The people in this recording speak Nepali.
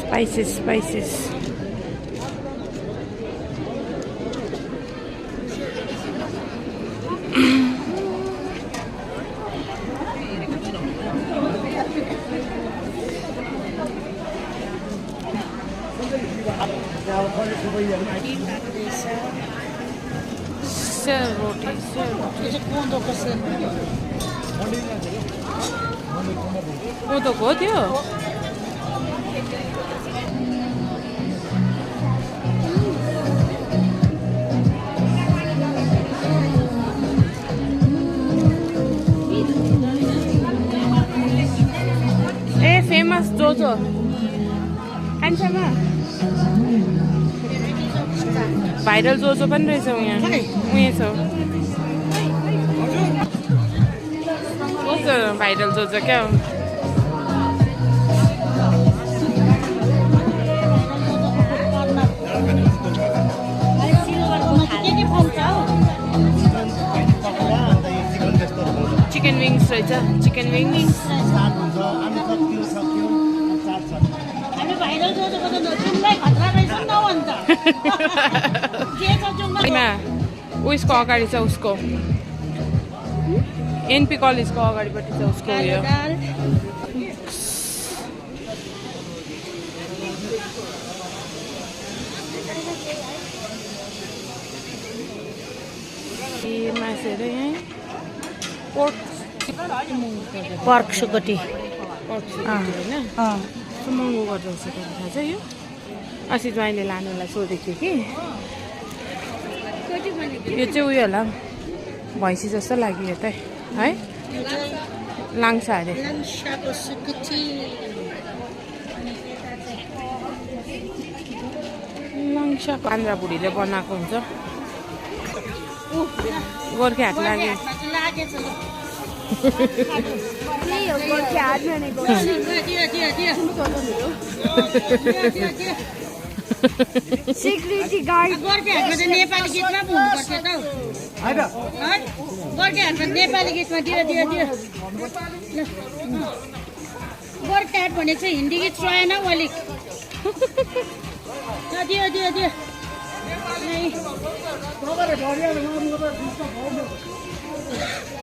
Spices. Sell roti. कोदोको हो त्यो ए फेमस जोजो कान्छामा भाइरल जोजो पनि रहेछ यहाँ छ कस्तो भाइरल जोजो क्या हो चिकन विङ्स रहेछ चिकन विङ्स उयसको अगाडि छ उसको एनपी कलेजको अगाडिपट्टि छ उसको उयो मासुहरू यहीँ पर्क सुकुटी होइन महँगो गर्दो रहेछ थाहा छ यो अस्ति ज्वाइँले लानुलाई सोधेको थियो कि यो चाहिँ उयो होला भैँसी जस्तो लाग्यो यो त है लाङ्सा अरे लाङ्सा आन्द्रा बुढीले बनाएको हुन्छ गोर्खे हाट लाग्यो सिक्युरिटी गार्ड गोर्खे हाटमा त नेपाली गीतमा पो हुनुपर्छ त हैन गोर्खे हाटमा नेपाली गीतमा दियो गोर्खे हाट भनेको चाहिँ हिन्दी गीत सुहाएन अलिक दियो